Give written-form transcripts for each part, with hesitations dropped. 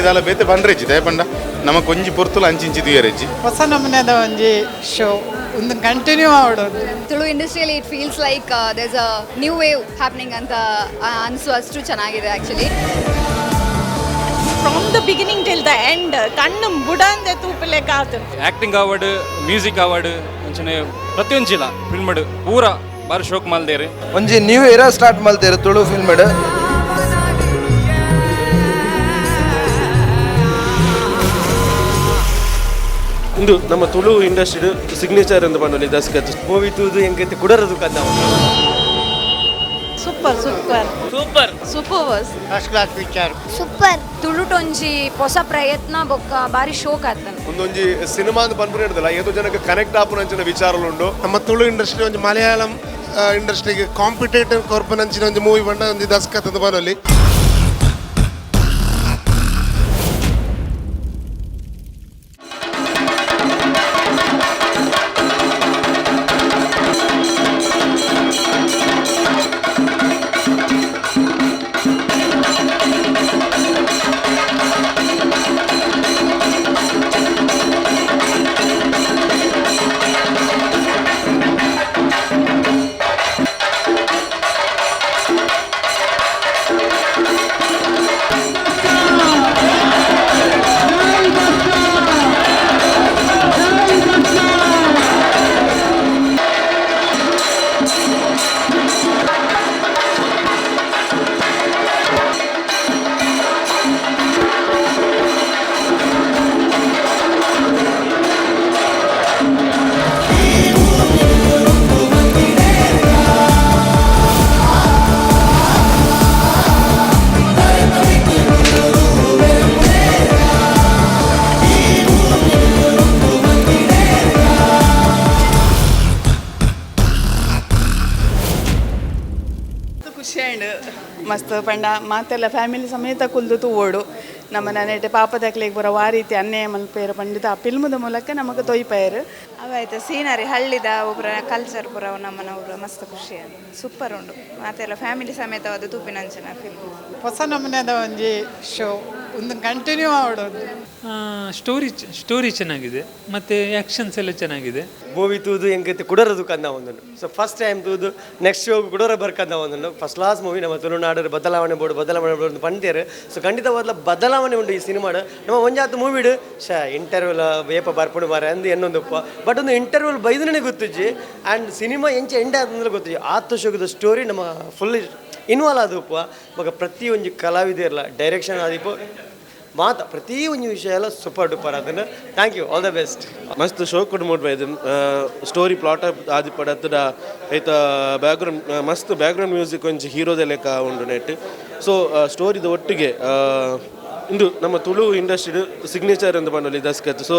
ದಾಲ ಬೇತೆ ಬಂದ್ರೆಜ್ಜಿ ದಯಪಂಡ ನಮಗೆ ಒಂಜಿ ಪೊರ್ತುಲು ಅಂಚಿಂಚಿ ತುಯರೆಜ್ಜಿ ಹೊಸ ನಮೂನೆದ ಒಂಜಿ ಶೋ ಒಂದು ಕಂಟಿನ್ಯೂ ಮಾಡೋದು. ತುಳು ಇಂಡಸ್ಟ್ರಿಯಲ್ಲಿ it feels like there's a new wave happening ಅಂತ ಅನಿಸುವಷ್ಟು ಚೆನ್ನಾಗಿದೆ actually. From the beginning till the end ಕಣ್ಣು ಬುಡಂದೆ ತೂಪಲೆಕ್ಕ ಆತುಂಡು. ಆ್ಯಕ್ಟಿಂಗ್ ಅವಾರ್ಡ್, ಮ್ಯೂಸಿಕ್ ಅವಾರ್ಡ್ ಅಂಚನೆ ಪ್ರತಿಯೊಂಜಿಲ ಫಿಲ್ಮಡ್ ಪೂರ ಬಾರಿ ಶೋಕ್ ಮಲ್ದೇರು. ಒಂಜಿ ನ್ಯೂ ಇಯರ್ ಸ್ಟಾರ್ಟ್ ಮಲ್ತೇರು ತುಳು ಫಿಲ್ಮಡ್. ಇಂದು ನಮ್ಮ ತುಳು ಇಂಡಸ್ಟ್ರಿ ಸಿಗ್ನೇಚರ್ ಎಂದು ಬಂದಲ್ಲಿ ದಸ್ಕತ್ ಮೂವಿ ತೂದು ಎಂಕೈತೆ ಕುಡರದು ಕದ್ದ super super super super was first class picture super. ತುಳುಟೊಂಜಿ ಹೊಸ ಪ್ರಯತ್ನ ಬೊಕ್ಕ ಬಾರಿ ಶೋಕ್ ಆತನ. ಒಂದೊಂಜಿ ಸಿನಿಮಾ ಅಂತ ಬಂದ್ಬಿಟ್ಟು ಹಿಡಿದಲ್ಲ ಏದೋ ಜನಕ್ಕೆ ಕನೆಕ್ಟ್ ಆಪುನಂಚಿನ ವಿಚಾರಲುಂಡು. ನಮ್ಮ ತುಳು ಇಂಡಸ್ಟ್ರಿ ಒಂದು ಮಲಯಾಳಂ ಇಂಡಸ್ಟ್ರಿಗೆ ಕಾಂಪಿಟೇಟಿವ್ ಕೊರ್ಪನಂಚಿನ ಒಂದು ಮೂವಿ ಬಂದ ಒಂದು ದಸ್ಕತ್ ಅಂತ ಬರೋಲ್ಲಿ. ಮಸ್ತ್ ಪಂಡ ಮಾತೆಲ್ಲ ಫ್ಯಾಮಿಲಿ ಸಮೇತ ಕುಲ್ದು ತೂವೋಡು ನಮ್ಮ ನೆಟ್ಟೆ ಪಾಪದಕ್ಲಿಗೆ ಬರೋ ಆ ರೀತಿ ಅನ್ಯಾಯ ಮಲ್ಪೇರು ಪಂಡಿತ ಆ ಫಿಲ್ಮದ ಮೂಲಕ ನಮಗೆ ತೊಯ್ಪೇರು ಅವಾಯ್ತು ಸೀನರಿ ಹಳ್ಳಿದ ಒಬ್ಬರ ಕಲ್ಚರ್ ಪುರ ನಮ್ಮನವರು ಮಸ್ತ್ ಖುಷಿ ಅದು ಸೂಪರ್ ಉಂಡು ಮಾತೆಲ್ಲ ಫ್ಯಾಮಿಲಿ ಸಮೇತವಾದ ತೂಪಿನಂಚಿನ ಫಿಲ್ಮ್. ಹೊಸ ನಮೂನೆದ ಒಂಜಿ ಶೋ ಒಂದು ಕಂಟಿನ್ಯೂ ಮಾಡೋದು. ಸ್ಟೋರಿ ಚೆನ್ನಾಗಿದೆ ಮತ್ತು ಆ್ಯಕ್ಷನ್ಸ್ ಎಲ್ಲ ಚೆನ್ನಾಗಿದೆ. ಮೂವಿ ತೂದು ಎಂಕೈತೆ ಕುಡರದು ಕಂದ ಒಂದನ್ನು. ಸೊ ಫಸ್ಟ್ ಟೈಮ್ ತೂದು ನೆಕ್ಸ್ಟ್ ಶೋ ಕುಡರ ಬರ್ಕಂದ ಒಂದನ್ನು. ಫಸ್ಟ್ ಕ್ಲಾಸ್ ಮೂವಿ ನಮ್ಮ ತುಳುನಾಡು ಬದಲಾವಣೆ ಬೋರ್ಡು ಪಂಡ್ಯರು. ಸೊ ಖಂಡಿತವಾದ ಬದಲಾವಣೆ ಉಂಟು ಈ ಸಿನಿಮಾಡು. ನಮ್ಮ ಒಂಜಾತು ಮೂವಿಡು ಇಂಟರ್ವ್ಯೂಲ್ ವೇಪ ಬರ್ಪುಡು ಬಾರ ಅಂದು ಎನ್ನೊಂದಪ್ಪ ಬಟ್ ಒಂದು ಇಂಟರ್ವ್ಯೂಲ್ ಬೈದನೇ ಗೊತ್ತಿಜ್ಜಿ ಆ್ಯಂಡ್ ಸಿನಿಮಾ ಎಂಚ ಎಂಡ್ ಆದ್ರೆ ಗೊತ್ತಿಜ್ಜಿ ಆತ ಶೋಕದ ಸ್ಟೋರಿ ನಮ್ಮ ಫುಲ್ ಇನ್ವಾಲ್ವ್ ಆದಪ್ಪ ಮಗ ಪ್ರತಿ ಒಂದು ಕಲಾವಿದ ಇರಲ್ಲ ಡೈರೆಕ್ಷನ್ ಆದಿಪ್ಪ ಮಾತ ಪ್ರತಿ ಒಂದು ವಿಷಯ ಎಲ್ಲ ಸೂಪರ್ ಡೂಪರ್ ಅದನ್ನು. Thank you, all the best. ಮಸ್ತ್ ಶೋ ಕೊಡು ಮೂಡ್ಬ ಇದು ಸ್ಟೋರಿ ಪ್ಲಾಟ್ ಆದಿ ಪಡತ್ತದ ಐತ ಬ್ಯಾಕ್ಗ್ರೌಂಡ್ ಮಸ್ತ್ ಬ್ಯಾಕ್ಗ್ರೌಂಡ್ ಮ್ಯೂಸಿಕ್ ಒಂಚಿ ಹೀರೋದ ಲೆಕ್ಕ ಉಂಡು ನೆಟ್. ಸೊ ಸ್ಟೋರಿದ ಒಟ್ಟಿಗೆ ಇಂದು ನಮ್ಮ ತುಳು ಇಂಡಸ್ಟ್ರಿ ಸಿಗ್ನೇಚರ್ ಎಂದು ಬಂದಲ್ಲಿ ದಸ್ಕತ್. ಸೊ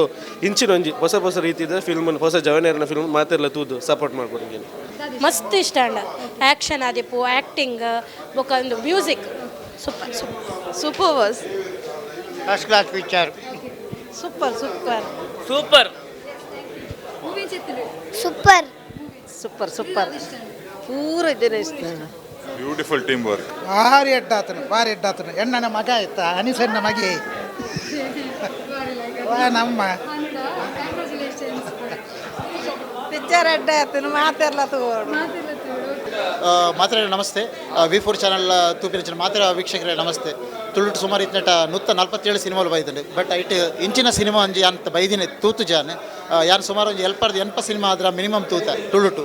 ಇಂಚಿನ ಒಂಜಿ ಹೊಸ ಹೊಸ ರೀತಿಯ ಫಿಲ್ಮ್ ಹೊಸ ಜವನೇರನ ಫಿಲ್ಮ್ ಮಾತೆಲ್ಲ ತೂದು ಸಪೋರ್ಟ್ ಮಾಡ್ಕೊಡಿ. ಮಸ್ತ್ ಇಷ್ಟ ಅಂಡ ಆ್ಯಕ್ಷನ್ ಆದಿಪ್ಪು ಆ್ಯಕ್ಟಿಂಗ್ ಬೊಕ್ಕ ಒಂದು music super super super was first class picture super super super super super super ಪೂರ ಇದ್ದೇನೆ ಇಷ್ಟ. Beautiful team work. ಭಾರಿ ಎಡ್ಡಾತನು ಎಣ್ಣನ ಮಗ ಆಯ್ತ ಅನಿಸನ್ನ ಮಗೆ ನಮ್ಮ ಪಿಕ್ಚರ್ ಅಡ್ಡ ಆಯ್ತು ಮಾತೆಲ್ಲ ತಗೋಡು ಮಾತ್ರ ನಮಸ್ತೆ. V4 ಚಾನಲ್ ತೂಪಿನ ಮಾತ್ರ ವೀಕ್ಷಕರೇ ನಮಸ್ತೆ. ತುಳುಟು ಸುಮಾರು ಇತ್ನಟ 147 ಸಿನಿಮಾಲು ಬೈದಲ್ಲಿ ಬಟ್ ಐಟ್ ಇಂಚಿನ ಸಿನಿಮಾ ಅಂಜಿ ಅಂತ ಬೈದಿನಿ ತೂತು ಜಾನೆ ಯಾರು ಸುಮಾರು ಒಂದು 80 ಸಿನಿಮಾ ಆದ್ರೆ ಮಿನಿಮಮ್ ತೂತ ತುಳುಟು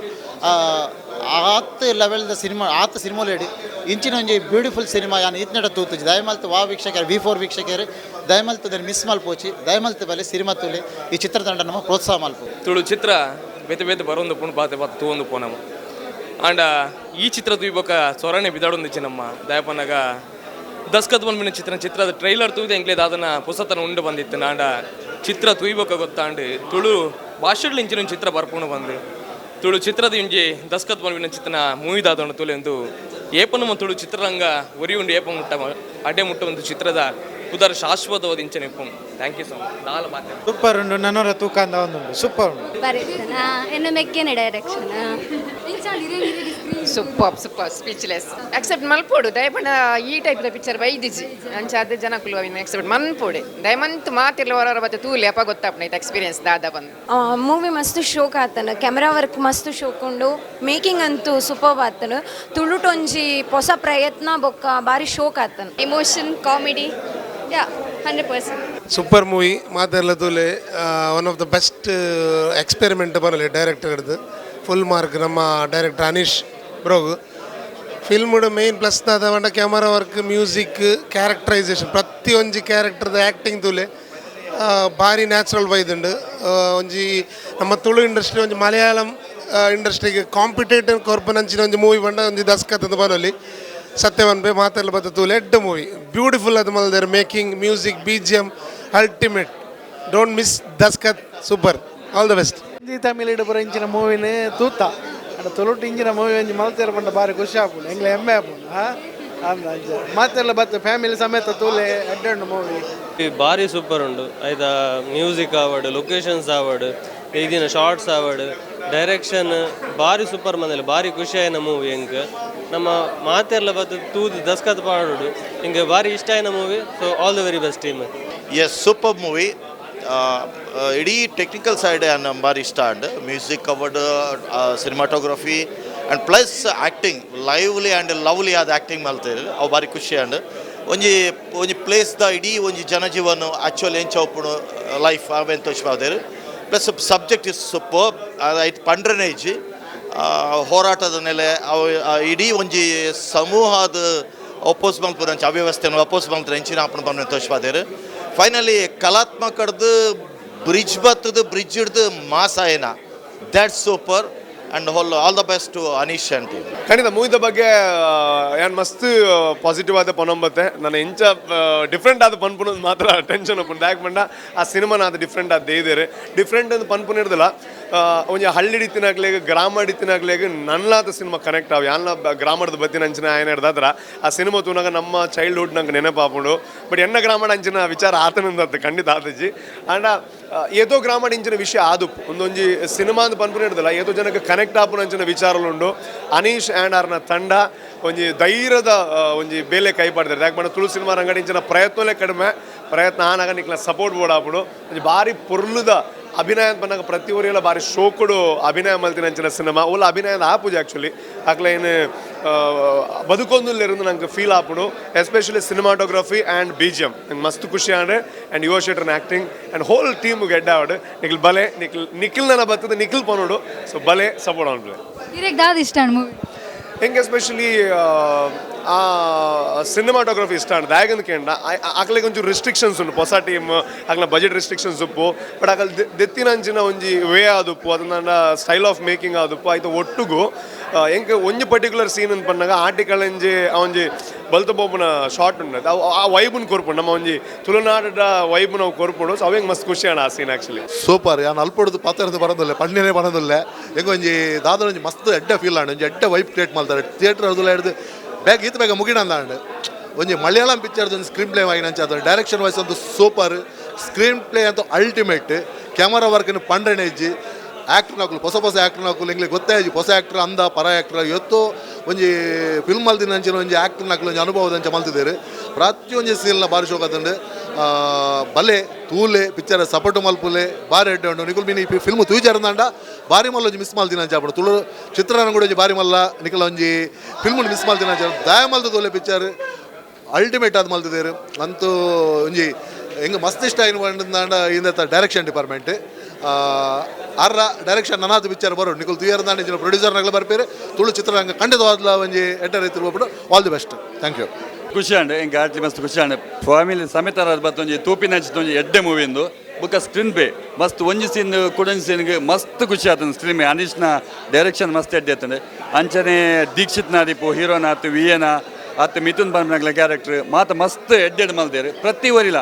ಆತ ಲೆವೆಲ್ದ ಸಿನಿಮಾ ಆತ ಸಿನಿಮಾಲೇಡಿ ಇಂಚಿನ ಒಂಜಿ ಬ್ಯೂಟಿಫುಲ್ ಸಿನಿಮಾ ಯಾನು ಇತ್ನಟ ತೂತು ದಯಮಲ್ತು ವಾ ವೀಕ್ಷಕರು V4 ವೀಕ್ಷಕರು ದಯಮಲ್ತು ಅದನ್ನು ಮಿಸ್ ಮಲ್ಪೋಚಿ ದಯಮಲ್ತು ಬಲೆ ಸಿನಿಮಾ ತುಳಿ ಈ ಚಿತ್ರತಂಡ ನಮ್ಮ ಪ್ರೋತ್ಸಾಹ ಮಲ್ಪು. ತುಳು ಚಿತ್ರ ಬೇತೆ ಬೇತೆ ಬರೋಂದು ಪುಣ್ ಬಾತೆ ಬಾತ್ ತೂವೊಂದು ಪೋನಮ್ಮ ಆಂಡ ಈ ಚಿತ್ರ ತೂಯ್ಬೊಕ ಸೊರಣೆ ಬಿದಾಡೊಂದಿಚ್ಚಿ ನಮ್ಮ ದಯಪನ್ನಾಗ ದಸ್ಕತ್ ಬಂದ್ಬಿನ ಚಿತ್ರದ ಟ್ರೈಲರ್ ತೂಯ್ದು ಎಂಕ್ಲೇದು ಅದನ್ನು ಪುಸ್ತಕನ ಉಂಡು ಬಂದಿತ್ತು. ಆಂಡ ಚಿತ್ರ ತೂಯ್ಬೊಕ ಗೊತ್ತಾಂಡು ತುಳು ಭಾಷೆಡ್ಲು ಇಂಚಿನ ಚಿತ್ರ ಬರ್ಪುಣು ಬಂದು ತುಳು ಚಿತ್ರದ ಇಂಜಿ ದಸ್ಕತ್ ಬಂದ್ಬಿನ ಚಿತ್ರನ ಮೂವಿದಾದೊಂಡು ತುಳು ಎಂದು ಏಪ ನಮ್ಮ ತುಳು ಚಿತ್ರರಂಗ ಒರಿ ಉಂಡು ಏಪ ಮುಟ್ಟ ಅಡ್ಡೆ ಮುಟ್ಟ ಒಂದು ಚಿತ್ರದ ಉದಾರ ಶಾಶ್ವತವಾದ ಇಂಚನೆ ಇಪ್ಪು. Thank you so much. ನಾಲ್ ಮಾತೆ ಸೂಪರ್ ಉಂಡು ನನ್ನೂರ ತೂಕ ಅಂತ ಒಂದುಂಡು ಸೂಪರ್ ಉಂಡು ಎನ್ನು ಮೆಕ್ಕೆನೆ ಡೈರೆಕ್ಷನ್ ಸೂಪರ್ ಸ್ಪೀಚ್ಲೆಸ್ ಅಕ್ಸೆಪ್ಟ್ ಮಲ್ಪೋಡು ದಯಪಂಡ ಈ ಟೈಪ್ ದ ಪಿಕ್ಚರ್ ಬೈದಿಜಿ ಅಂಚ ಅದೇ ಜನಕ್ಕೂ ಅವಿನ ಅಕ್ಸೆಪ್ಟ್ ಮನ್ಪೋಡೆ ದಯಮಂತ್ ಮಾತಿರ್ಲ ಹೊರ ಬತ್ತೆ ತೂಲಿ ಅಪ್ಪ ಗೊತ್ತಾಪನ ಇದು ಎಕ್ಸ್ಪೀರಿಯನ್ಸ್ ದಾದ ಬಂದು ಮೂವಿ ಮಸ್ತ್ ಶೋಕ್ ಆತನ ಕ್ಯಾಮೆರಾ ವರ್ಕ್ ಮಸ್ತ್ ಶೋಕುಂಡು ಮೇಕಿಂಗ್ ಅಂತೂ ಸೂಪರ್ ಆತನ ತುಳುಟೊಂಜಿ ಹೊಸ ಪ್ರಯತ್ನ ಬೊಕ್ಕ ಬಾರಿ ಶೋಕ್ ಆತನ ಎಮೋಷನ್ ಕಾಮಿಡಿ ಯಾ 100%. ಸೂಪರ್ ಮೂವಿ ಮಾತೆಲ್ಲ ತೂಲೆ one of the best experiment ಬರಲಿ ಡೈರೆಕ್ಟರ್ ಹಿಡಿದು ಫುಲ್ ಮಾರ್ಕ್ ನಮ್ಮ director Anish ಬ್ರೋಗು filmed main plus ದಾದ ಕ್ಯಾಮರಾ ವರ್ಕ್ ಮ್ಯೂಸಿಕ್ ಕ್ಯಾರೆಕ್ಟರೈಸೇಷನ್ ಪ್ರತಿಯೊಂಜಿ ಕ್ಯಾರೆಕ್ಟರ್ದ ಆ್ಯಕ್ಟಿಂಗ್ ತೂಲೆ ಭಾರಿ ನ್ಯಾಚುರಲ್ ಬೈದುಂಡು ಒಂಜಿ ನಮ್ಮ ತುಳು ಇಂಡಸ್ಟ್ರಿ ಒಂಜಿ ಮಲಯಾಳಂ ಇಂಡಸ್ಟ್ರಿಗೆ ಕಾಂಪಿಟೇಟಿವ್ ಕೊರ್ಪನಂಚಿನ ಒಂಜಿ ಮೂವಿ ಬಂಡ ಒಂಜಿ ದಸ್ಕತ್ ಅಂತ ಬರೋಲಿ ಸತ್ಯವನ್ ಬೇ ಮಾತೆಲ್ಲ ಬತ್ತ ತೂಲೆ ಎಡ್ಡ ಮೂವಿ ಬ್ಯೂಟಿಫುಲ್ ಅದು ಮಲ್ದೇರ್ making music BGM ultimate don't miss Daskath super all the best Hindi Tamil ಇಡು ಬರೋ ಇಂಚಿನ ಮೂವಿನ ತೂತ ಅಡ ತೊಲುಟ್ಟು ಇಂಚಿನ ಮೂವಿ ಒಂಜಿ ಮಲ್ತೇರ ಬಂಡ ಬಾರಿ ಖುಷಿ ಆಪುಂಡು ಎಂಗ್ಲ ಹೆಮ್ಮೆ ಆಪುಂಡು ಅಂದ ಅಂಚ ಮಾತೆಲ್ಲ ಬತ್ತ ಫ್ಯಾಮಿಲಿ ಸಮೇತ ತೂಲೆ ಎಡ್ಡೆಂಡು ಮೂವಿ ಭಾರಿ ಸೂಪರ್ ಉಂಡು ಐದ ಮ್ಯೂಸಿಕ್ ಆವಡ್ ಲೊಕೇಶನ್ಸ್ ಆವಡ್ ಈಗಿನ ಶಾರ್ಟ್ಸ್ ಆವಡ್ ಡೈರೆಕ್ಷನ್ ಭಾರಿ ಸೂಪರ್ ಮಂದಲ್ಲಿ ಭಾರಿ ಖುಷಿ ಆಯ್ನ ಮೂವಿ ಹೆಂಗೆ ನಮ್ಮ ಮಾತೆಲ್ಲ ಬತ್ತು ತೂದು ದಸ್ಕತ್ ಪಾಡೋಡು ಹಿಂಗೆ ಭಾರಿ ಇಷ್ಟ ಆಯ್ನ movie so all the very best team is super movie ಇಡೀ ಟೆಕ್ನಿಕಲ್ ಸೈಡ್ ಭಾರಿ ಇಷ್ಟ and music covered cinematography and plus acting lively and lovely ಆದ ಆ್ಯಕ್ಟಿಂಗ್ ಮಲ್ತೇರಿ ಅವು ಭಾರಿ ಖುಷಿ ಅಂಡ್ ಒಂಜಿ ಪ್ಲೇಸ್ದ ಇಡೀ ಒಂಜಿ ಜನಜೀವನ ಆ್ಯಕ್ಚುಲಿ ಎಂಚ ಒಪ್ಪುಣು ಲೈಫ್ ಅವೆಂತ ತೋಚ್ಪಾದೇರು ಪ್ಲಸ್ ಸಬ್ಜೆಕ್ಟ್ ಇಸ್ ಸೂಪರ್ ಐಟ್ ಪಂಡ್ರನೇಜಿ ಹೋರಾಟದ ನೆಲೆ ಅವು ಇಡೀ ಒಂಜಿ ಸಮೂಹದ ಒಪ್ಪೋಸ್ ಮಲ್ಪುರಂಚ ಅವ್ಯವಸ್ಥೆಯನ್ನು ಒಪ್ಪೋಸ್ ಮಲ್ಪುರ ಹೆಂಚಿನ ಆಪಣ ಬಂದು ತೋಚ್ಪಾದೇರು ಫೈನಲಿ ಕಲಾತ್ಮಕಡ್ದು ಬ್ರಿಡ್ಜ್ ಬತ್ತದು ಬ್ರಿಡ್ಜ್ ಹಿಡ್ದು ಮಾಸ ಏನ that's super and all the best to Anish and ಖಂಡಿತ ಮೂವಿದ ಬಗ್ಗೆ ಏನು ಮಸ್ತ್ ಪಾಸಿಟಿವ್ ಆದ ಪನೊಂಬತ್ತೆ ನಾನು ಇಂಚ ಡಿಫ್ರೆಂಟ್ ಆದ ಪನ್ಪುನ ಮಾತ್ರ ಟೆನ್ಷನ್ ಒಪ್ಪುಂಡು ಯಾಕೆ ಬಂಡ ಆ ಸಿನಿಮಾನ ಅದು ಡಿಫ್ರೆಂಟ್ ಆದ ದೇಯ್ದೇರೆ ಡಿಫ್ರೆಂಟ್ ಅಂತ ಪನ್ಪುನ ಇರ್ದಲ್ಲ ಒಂಜಿ ಹಳ್ಳಿ ಹಿಡಿತಿನಾಗ್ಲೇಗ ಗ್ರಾಮ ಹಿಡಿತಿನಾಗ್ಲೇಗ ನನ್ನಲಾದ ಸಿನಿಮಾ ಕನೆಕ್ಟ್ ಆವು ಯಾನ ಗ್ರಾಮದ ಬತ್ತಿನ ಅಂಚಿನ ಆಯ್ನ ಹಿಡ್ದಾದ್ರ ಆ ಸಿನಿಮಾ ತೂನಾಗ ನಮ್ಮ ಚೈಲ್ಡ್ಹುಡ್ ನಂಗೆ ನೆನಪಾಪುಂಡು ಬಟ್ ಎನ್ನ ಗ್ರಾಮಡ ಅಂಚಿನ ವಿಚಾರ ಆತನಂದತ್ತೆ ಖಂಡಿತ ಆತಜ್ಜಿ ಆಂಡ ಏತೋ ಗ್ರಾಮಡ ಇಂಚಿನ ವಿಷಯ ಆದು ಒಂದೊಂಜಿ ಸಿನಿಮಾ ಅಂತ ಪನ್ಪುನ ಹಿಡ್ದಲ್ಲ ಏತೋ ಜನಕ್ಕೆ ಕನೆಕ್ಟ್ ಆಪುನ ಅಂಚಿನ ವಿಚಾರಲುಂಡು ಅನೀಶ್ ಆ್ಯಂಡ್ ಅವ್ರನ್ನ ತಂಡ ಒಂಜಿ ಧೈರ್ಯದ ಒಂಜಿ ಬೇಲೆ ಕೈ ಪಾಡ್ತಾರೆ ಯಾಕೆ ಬಂದ ತುಳು ಸಿನಿಮಾ ರಂಗಡಿ ಇಂಚಿನ ಪ್ರಯತ್ನಲೇ ಕಡಿಮೆ ಪ್ರಯತ್ನ ಆನಾಗ ನಿಕ್ಲ ಸಪೋರ್ಟ್ ಬೋಡಾಪುಡು ಒಂಜಿ ಭಾರಿ ಪೊರ್ಲುದ ಅಭಿನಯ ಅಂತ ಬಂದಾಗ ಪ್ರತಿ ಊರಿಗೆಲ್ಲ ಭಾರಿ ಶೋಕುಡು ಅಭಿನಯ ಮಲ್ತಿನ ಅಂಚಿನ ಸಿನಿಮಾ ಓಲ ಅಭಿನಯದ ಆಪುಜಿ ಆ್ಯಕ್ಚುಲಿ ಆಕ್ಲ ಏನು ಬದುಕೊಂದುಲ್ಲಿருந்து ನಂಗೆ ಫೀಲ್ ಆಪುಡು ಎಸ್ಪೆಷಲಿ ಸಿನಿಮಾಟೋಗ್ರಫಿ ಆ್ಯಂಡ್ BGM ನಂಗೆ ಮಸ್ತ್ ಖುಷಿ ಆಂಡೆ ಆ್ಯಂಡ್ ಯುವ ಶೆಟ್ರನ್ ಆ್ಯಕ್ಟಿಂಗ್ ಆ್ಯಂಡ್ ಹೋಲ್ ಟೀಮ್ ಗೆಡ್ಡ ಆವಡು ನಿಖಿಲ್ ಬಲೆ ನಿಖಿಲ್ ನನ್ನ ಬರ್ತದೆ ನಿಖಿಲ್ ಪನೋಡು ಸೊ ಬಲೆ ಸಪೋರ್ಟ್ ಆನ್ಲೆ direct ದಾದ ಇಷ್ಟ ಮೂವಿ ಹೆಂಗೆ ಎಸ್ಪೆಷಲಿ ಆ ಸಿನಿಮಾಟೋಗ್ರಫಿ ಇಷ್ಟ ಅಂಡ್ ದಾಗಂದು ಕೇಂಡ ಆಕಲಿಗೆ ಒಂಚೂರು ರಿಸ್ಟ್ರಿಕ್ಷನ್ಸ್ ಉಂಟು ಹೊಸ ಟೀಮ್ ಆಕಲ ಬಜೆಟ್ ರಿಸ್ಟ್ರಿಕ್ಷನ್ಸ್ ಉಪ್ಪು ಬಟ್ ಆಕಲ್ ದೆತ್ತಿನ ಅಂಚಿನ ಒಂಜಿ ವೇ ಆದುಪ್ಪು ಅದನ್ನ ಸ್ಟೈಲ್ ಆಫ್ ಮೇಕಿಂಗ್ ಆದುಪ್ಪು ಆಯ್ತು ಒಟ್ಟುಗು ಹೆಂಗೆ ಒಂಜಿ ಪರ್ಟಿಕ್ಯುಲರ್ ಸೀನ್ ಅಂತ ಬಂದಾಗ ಆರ್ಟಿಕಲ್ ಎಂಜಿ ಒಂಜಿ ಬಲ್ತು ಬೋಪುನ ಶಾರ್ಟ್ ಉಂಟು ಆ ವೈಬನ್ ಕೊರ್ಪುಂಡು ನಮ್ಮ ಒಂಜಿ ತುಳುನಾಡ ವೈಬ್ ನಾವು ಕೊರ್ಪುಂಡು ಸೊ ಅವಂಗೆ ಮಸ್ತ್ ಖುಷಿ ಆ ಸೀನ್ ಆ್ಯಕ್ಚುಲಿ ಸೂಪರ್ ಯಾನು ಅಲ್ಪಡ್ದು ಪಾತ್ರದ ಬರೋದಿಲ್ಲ ಪಂಡಿನೇ ಬರೋದಿಲ್ಲ ಹೆಂಗೆ ಒಂಜಿ ದಾದ ಒಂಜಿ ಮಸ್ತ್ ಎಡ್ಡೆ ಫೀಲ್ ಆಂಡು ಒಂಜಿ ಎಡ್ಡೆ ವೈಬ್ ಕ್ರಿಯೇಟ್ ಮಾಡ್ತಾರೆ ಥಿಯೇಟರ್ ಅದೆಲ್ಲ ಹಿಡಿದು ಬೇಗ ಈತ ಬೇಗ ಮುಗಿಣ ಅಂದಾಂಡು ಒಂಜಿ ಮಲಯಾಳಂ ಪಿಕ್ಚರ್ದು ಒಂದು ಸ್ಕ್ರೀನ್ ಪ್ಲೇ ಆಗಿನ ಅಂಚ ಡೈರೆಕ್ಷನ್ ವೈಸ್ ಅಂತೂ ಸೂಪರ್ ಸ್ಕ್ರೀನ್ ಪ್ಲೇ ಅಂತೂ ಅಲ್ಟಿಮೇಟ್ ಕ್ಯಾಮರಾ ವರ್ಕ್ನ ಪಂಡ್ರೆನೇಜಿ ಆ್ಯಕ್ಟ್ರ್ ನಾಕುಲು ಹೊಸ ಆ್ಯಕ್ಟ್ರ್ ನಾಕುಲು ಎಂಗ್ಲಿಗೆ ಗೊತ್ತಾಯ್ಜಿ ಹೊಸ ಆ್ಯಕ್ಟ್ರ್ ಅಂದ ಪರ ಆ್ಯಕ್ಟ್ರ್ ಇವತ್ತು ಒಂಜಿ ಫಿಲ್ಮ್ ಮಲ್ತಿನ ಅಂಚಿನ ಒಂಜಿ ಆ್ಯಕ್ಟ್ರ್ ನಾಕುಲು ಒಂಜಿ ಅನುಭವದ ಅಂಚ ಮಲ್ತಿದ್ದೇರು ಪ್ರತಿಯೊಂದು ಸೀಲ್ನ ಭಾರಿ ಶೋಕ ಅದಂಡು ಬಲೆ ತೂಲೆ ಪಿಕ್ಚರ್ ಸಪೋರ್ಟ್ ಮಲ್ಪುಲೆ ಭಾರಿ ಎಡ್ಡೆ ಉಂಟು ನಿಕುಲ್ ಮೀನು ಈ ಫಿಲ್ಮ್ ತೂಜಾರಂದಾಂಡ ಭಾರಿ ಮಲ್ಲ ಒಂಜಿ ಮಿಸ್ ಮಲ್ತಿನ ಅಂಚಾಪಡು ತುಳು ಚಿತ್ರನ ಕೂಡ ಒಂಜಿ ಭಾರಿ ಮಲ್ಲ ನಿಕಲ್ ಒಂಜಿ ಫಿಲ್ಮ್ ಮಿಸ್ ಮಲ್ತಿನ ಅಂಚ ದಯ ಮಲ್ತು ತೂಲೆ ಪಿಕ್ಚರ್ ಅಲ್ಟಿಮೇಟ್ ಆದ ಮಲ್ತಿದ್ದೇರು ಅಂತೂ ಒಂಜಿ ಹೆಂಗೆ ಮಸ್ತ್ ಇಷ್ಟ ಏನು ಬಂದಾಂಡ ಇಂದ ಡೈರೆಕ್ಷನ್ ಡಿಪಾರ್ಟ್ಮೆಂಟ್ ಆರ್ರ ಡೈರೆಕ್ಷನ್ ನನಾದ ಪಿಕ್ಚರ್ ಬರೋಡು ನಿಕುಲ್ ತುಯರ್ದಾಂಡ ಪ್ರೊಡ್ಯೂಸರ್ನಾಗಲ ಬರ್ಪೇರು ತುಳು ಚಿತ್ರರಂಗ ಖಂಡಿತವಾದ ಒಂಜಿ ಎಡ್ಡರ್ ರೈತರು ಹೋಗ್ಬಿಟ್ಟು all the best thank you ಖುಷಿ ಅಂಡೆ ಹಿಂಗೆ ಆಡ್ಲಿ ಮಸ್ತ್ ಖುಷಿ ಅಂಡೆ ಫ್ಯಾಮಿಲಿ ಸಮೇತ ಬತ್ತೊಂಜಿ ತೂಪಿನ ಒಂಜಿ ಎಡ್ಡೆ ಮೂವಿಂದು ಬುಕ್ಕ ಸ್ಕ್ರೀನ್ ಪೇ ಮಸ್ತ್ ಒಂಜಿ ಸೀನ್ ಕುಡೊಂಜಿ ಸೀನ್ಗೆ ಮಸ್ತ್ ಖುಷಿ ಆತಂದು ಸ್ಕ್ರೀನ್ ಪೇ ಅನೀಶ್ನ ಡೈರೆಕ್ಷನ್ ಮಸ್ತ್ ಎಡ್ಡೆ ಆತಂಡೆ ಅಂಚನೆ ದೀಕ್ಷಿತ್ನ ಆದಿಪ್ಪು ಹೀರೋನ ಆತು ವಿಯನ ಆತು ಮಿಥುನ್ ಬರ್ಮನಾಗ್ಲ ಕ್ಯಾರೆಕ್ಟರ್ ಮಾತ ಮಸ್ತ್ ಎಡ್ಡೆಡ್ ಮಲ್ದೇರು ಪ್ರತಿ ವರಿಲ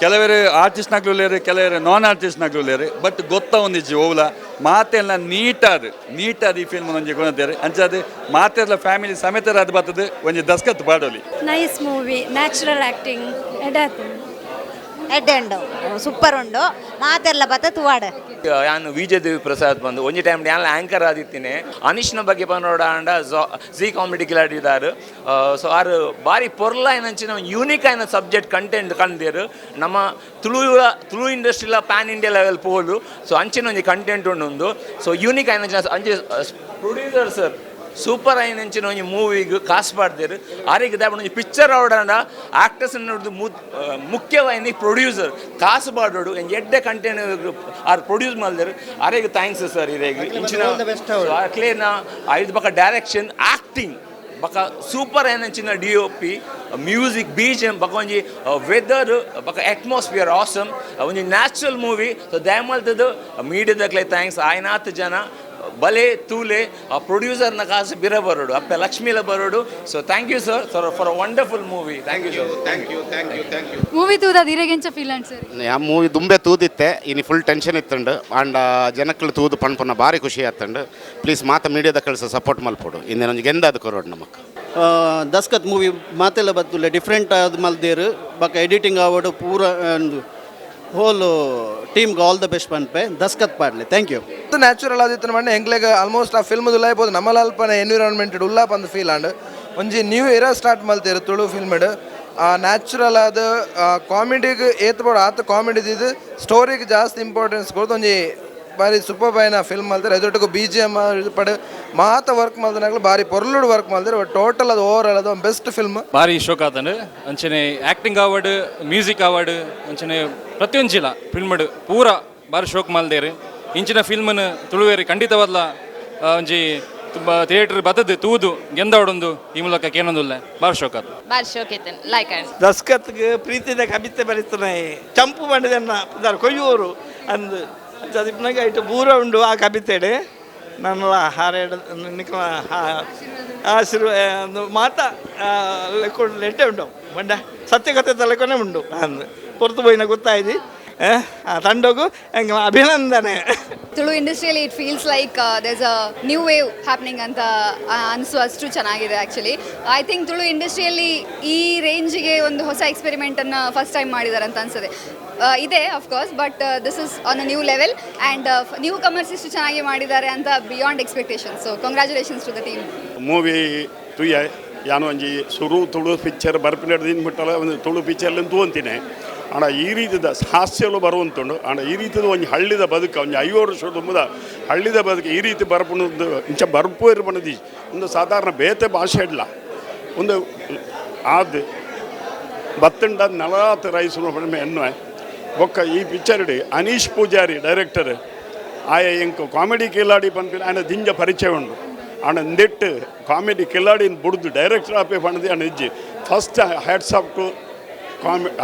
ಕೆಲವರು ಆರ್ಟಿಸ್ಟ್ನಾಗ್ಲೂ ಲೇರು ಕೆಲವರು ನಾನ್ ಆರ್ಟಿಸ್ಟ್ನಾಗ್ಲೂ ಲೇರು ಬಟ್ ಗೊತ್ತ ಒಂದಿಜ್ಜಿ ಓವ್ಲ ಮಾತೆಲ್ಲ ನೀಟಾದ ಈ ಫಿಲ್ಮ್ ಒಂಜಿ ಗುಣದೇರು ಅಂಚದು ಮಾತೆಲ್ಲ ಫ್ಯಾಮಿಲಿ ಸಮೇತ ಅದು ಬರ್ತದೆ ಒಂಜಿ Daskat ಬಾಡೋಲಿ nice movie natural acting ಎಡಾತು ಎಡ್ಡೆ ಉಂಡು ಸೂಪರ್ ಉಂಡು ಮಾತೆಲ್ಲ ಬತ್ತ ತುವಾಡ ನಾನು ವಿಜಯದೇವಿ ಪ್ರಸಾದ್ ಬಂದು ಒಂಜಿ ಟೈಮ್ ನಾನು ಆ್ಯಂಕರ್ ಆದಿತ್ತೀನಿ ಅನೀಶ್ನ ಬಗ್ಗೆ ಪನ್ನೋಡ ಅಂಡ ಜಿ ಕಾಮಿಡಿ ಕಿಲಾಡಿದಾರು ಸೊ ಆರು ಬಾರಿ ಪೊರ್ಲ ಏನಂಚಿನ ಯೂನಿಕ್ ಆಯ್ನ ಸಬ್ಜೆಕ್ಟ್ ಕಂಟೆಂಟ್ ಕಂಡೇರು ನಮ್ಮ ತುಳು ಇಂಡಸ್ಟ್ರಿಲ ಪ್ಯಾನ್ ಇಂಡಿಯಾ ಲೆವೆಲ್ ಪೋಲು ಸೊ ಅಂಚಿನ ಒಂಜಿ ಕಂಟೆಂಟ್ ಉಂಡು ಸೊ ಯೂನಿಕ್ ಆಯ್ನ ಅಂಚೆ ಪ್ರೊಡ್ಯೂಸರ್ ಸರ್ ಸೂಪರ್ ಆಯ್ನಂಚಿನ ಒಂಜಿ ಮೂವಿಗೆ ಕಾಸು ಪಾಡ್ದೇರು ಆರಿಗೆ ದಾಪಣ ಒಂಜಿ ಪಿಕ್ಚರ್ ಆವಡಂಡ ಆಕ್ಟರ್ಸ್ ನೋಡಿದು ಮುಖ್ಯವಾಯಿನಿ ಪ್ರೊಡ್ಯೂಸರ್ ಕಾಸು ಪಾಡೋಡು ಎಡ್ಡೆ ಕಂಟೆಂಟ್ ಆರ್ ಪ್ರೊಡ್ಯೂಸ್ ಮಾಡಿದ್ರು ಆರಿಗೆ ಥ್ಯಾಂಕ್ಸ್ ಸರ್ ಇರೇಗ ಇಂಚಿನ ಕ್ಲೇನ ಐದು ಬಕ್ಕ ಡೈರೆಕ್ಷನ್ ಆ್ಯಕ್ಟಿಂಗ್ ಬಕ ಸೂಪರ್ ಏನಂಚಿನ DOP ಮ್ಯೂಸಿಕ್ BGM ಬಕ ಒಂಜಿ ವೆದರ್ ಬಕ ಅಟ್ಮಾಸ್ಫಿಯರ್ ಆಸಮ್ ಒಂಜಿ ನ್ಯಾಚುರಲ್ ಮೂವಿ ಸೊ ದಯಮಲ್ತದ್ದು ಮೀಡಿಯಾದಕ್ಲೆ ಥ್ಯಾಂಕ್ಸ್ ಆಯ್ನಾತ್ ಜನ ಬಲೆ ತೂಲೆ ಆ ಪ್ರೊಡ್ಯೂಸರ್ನ ಕಾಸು ಬಿರ ಬರೋಡು ಅಪ್ಪ ಲಕ್ಷ್ಮೀಲ ಬರೋಡು so thank you sir for a wonderful movie thank you sir thank you movie ತೂದ ಇರೆಗೆಂಚ ಫೀಲ್ ಅಂಡ್ ಸರ್ ಆ ಮೂವಿ ದುಂಬೆ ತೂದಿತ್ತೆ ಇನ್ನು ಫುಲ್ ಟೆನ್ಷನ್ ಇತ್ತುಂಡು ಆಂಡ ಜನಕ್ಕಳು ತೂದು ಪನ್ಪುನ ಭಾರಿ ಖುಷಿ ಆತಂಡು ಪ್ಲೀಸ್ ಮಾತ ಮೀಡಿಯಾದ ಕಳಿಸ ಸಪೋರ್ಟ್ ಮಲ್ಪೊಡು ಇನ್ನೇನೊಂದು ಗೆಂದಾದ ಕೊರೋಡು ನಮಕ್ ದಸ್ಕತ್ ಮೂವಿ ಮಾತೆಲ್ಲ ಬತ್ತುಲೆ ಡಿಫ್ರೆಂಟ್ ಆದ ಮಲ್ದೇರು ಬಕ್ಕ ಎಡಿಟಿಂಗ್ ಆವಡು ಪೂರ ಹೋಲ್ ಟೀಮ್ಗೆ ಆಲ್ ದ ಬೆಸ್ಟ್ ಪನ್ಪೆ ದಸ್ಕತ್ ಪಾಡ್ಲೆ ಥ್ಯಾಂಕ್ ಯು ನ್ಯಾಚುರಲ್ ಆದಿತ್ತು ಮಂಡೆ ಎಂಗ್ಲೆಗ್ ಆಲ್ಮೋಸ್ಟ್ ಆ ಫಿಲ್ಮ್ ಉಲ್ಲಾಯ್ಬೋದು ನಮ್ಮಲ್ಲಿ ಅಲ್ಪನ ಎನ್ವಿರಾನ್ಮೆಂಟ್ ಉಲ್ಲಾ ಪಂದು ಫೀಲ್ ಆಂಡ್ ಒಂಜಿ ನ್ಯೂ ಇರಾ ಸ್ಟಾರ್ಟ್ ಮಲ್ತೇರು ತುಳು ಫಿಲ್ಮ್ಡ್ ಆ ನ್ಯಾಚುರಲ್ ಆದ ಕಾಮಿಡಿಗೆ ಏತ್ಬೋಡು ಆತ ಕಾಮಿಡಿದು ಸ್ಟೋರಿಗೆ ಜಾಸ್ತಿ ಇಂಪಾರ್ಟೆನ್ಸ್ ಕೊಡ್ದು ಒಂಜಿ ಬಾರಿ ಸೂಪರ್ ಬೈನ ಫಿಲ್ಮ್ ಮಲ್ತಾರೆ ಅದೊಟ್ಟಿಗೆ BGM ಪಡೆ ಮಾತ ವರ್ಕ್ ಮಲ್ದನಾಗ್ಲು ಬಾರಿ ಪೊರ್ಲುಡು ವರ್ಕ್ ಮಲ್ತಾರೆ ಟೋಟಲ್ ಅದು ಓವರ್ ಆಲ್ ಅದು ಬೆಸ್ಟ್ ಫಿಲ್ಮ್ ಭಾರಿ ಶೋಕ ಆತಂಡು ಅಂಚನೆ ಆ್ಯಕ್ಟಿಂಗ್ ಅವಾರ್ಡ್ ಮ್ಯೂಸಿಕ್ ಅವಾರ್ಡ್ ಅಂಚನೆ ಪ್ರತಿಯೊಂಜಿಲ ಫಿಲ್ಮ್ಡ್ ಪೂರ ಭಾರಿ ಶೋಕ್ ಮಲ್ದೇರು ಇಂಚಿನ ಫಿಲ್ಮನ್ನು ತುಳುವೇರಿ ಖಂಡಿತವಾದ್ಲ ಒಂಜಿ ತುಂಬ ಥಿಯೇಟರ್ ಬತ್ತದು ತೂದು ಗೆಂದಾವಡೊಂದು ಈ ಮೂಲಕ ಕೇನೊಂದುಲ್ಲ ಭಾರಿ ಶೋಕ ಆತು ಭಾರಿ ಶೋಕ ಐತೆ ಲೈಕ್ ಆ್ಯಂಡ್ ದಸ್ಕತ್ಗೆ ಪ್ರೀತಿದ ಕವಿತೆ ಬರೀತಾನೆ ಚಂಪು ಮಾಡಿದನ್ನ ಕೊಯ್ಯೂರು ಅಂದು ಅದಕ್ಕೆ ಐಟು ಪೂರ ಉಂಡು ಆ ಕವಿತೆಡೆ ನನ್ನ ಹಾರೇಡ ನಿಖಲ ಆಶೀರ್ವ ಮಾತ ಲೆಕ್ಕೊಂಡು ಲೆಟ್ಟೆ ಉಂಟು ಬಂಡ ಸತ್ಯಕತೆ ತಲೆಕೊನೆ ಉಂಡು ಅಂದು ಪೊರ್ತು ಪೋಯಿನ ಗೊತ್ತಾಯ್ತು ತಂಡಗೂ ಹೆಂಗೆ ಅಭಿನಂದನೆ ತುಳು ಇಂಡಸ್ಟ್ರಿಯಲ್ಲಿ it feels like there's a new wave happening ಅಂತ ಅನಿಸುವಷ್ಟು ಚೆನ್ನಾಗಿದೆ ಆ್ಯಕ್ಚುಲಿ ಐ ಥಿಂಕ್ ತುಳು ಇಂಡಸ್ಟ್ರಿಯಲ್ಲಿ ಈ ರೇಂಜಿಗೆ ಒಂದು ಹೊಸ ಎಕ್ಸ್ಪೆರಿಮೆಂಟನ್ನು ಫಸ್ಟ್ ಟೈಮ್ ಮಾಡಿದ್ದಾರೆ ಅಂತ ಅನ್ಸುತ್ತೆ ಇದೆ of course but this is on a new level and newcomers ಇಷ್ಟು ಚೆನ್ನಾಗಿ ಮಾಡಿದ್ದಾರೆ ಅಂತ beyond expectation so congratulations to the team movie ತುಯ್ಯ ಯಾನು ಒಂಜಿ ಸುರು ತುಳು ಪಿಕ್ಚರ್ ಬರ್ಪಿನ ಬಿಟ್ಟಲ್ಲ ಒಂದು ತುಳು ಪಿಕ್ಚರ್ಲಿ ತೂಂತೀನಿ ಆಣ ಈ ರೀತಿದ ಹಾಸ್ಯಲು ಬರುವಂತುಂಡು ಆಣ ಈ ರೀತಿದ ಒಂದು ಹಳ್ಳಿದ ಬದುಕು ಒಂದು 5 ವರ್ಷ ತುಂಬದ ಹಳ್ಳಿದ ಬದುಕು ಈ ರೀತಿ ಬರ್ಪಣದು ಇಂಚ ಬರ್ಪು ಇರ್ಬಣದಿ ಒಂದು ಸಾಧಾರಣ ಬೇತೆ ಭಾಷೆ ಇಲ್ಲ ಒಂದು ಆದ್ ಬತ್ತಂಡ 40 ರೈಸು ಎನ್ನುವೆ ಒಕ್ಕ ಈ ಪಿಕ್ಚರ್ಡಿ ಅನೀಶ್ ಪೂಜಾರಿ ಡೈರೆಕ್ಟರ್ ಆಯ ಎಂಕು ಕಾಮಿಡಿ ಕಿಲಾಡಿ ಪನ್ಪಿನ ఆయన ದಿಂಜ ಪರಿಚಯ ಉಂಡು ಆಣ ನೆಟ್ಟು ಕಾಮಿಡಿ ಕಿಲಾಡಿನ ಬುಡ್ದು ಡೈರೆಕ್ಟರ್ ಆಪೆ ಪಣದಿ ಆಣ ಇಜ್ಜಿ first hats off to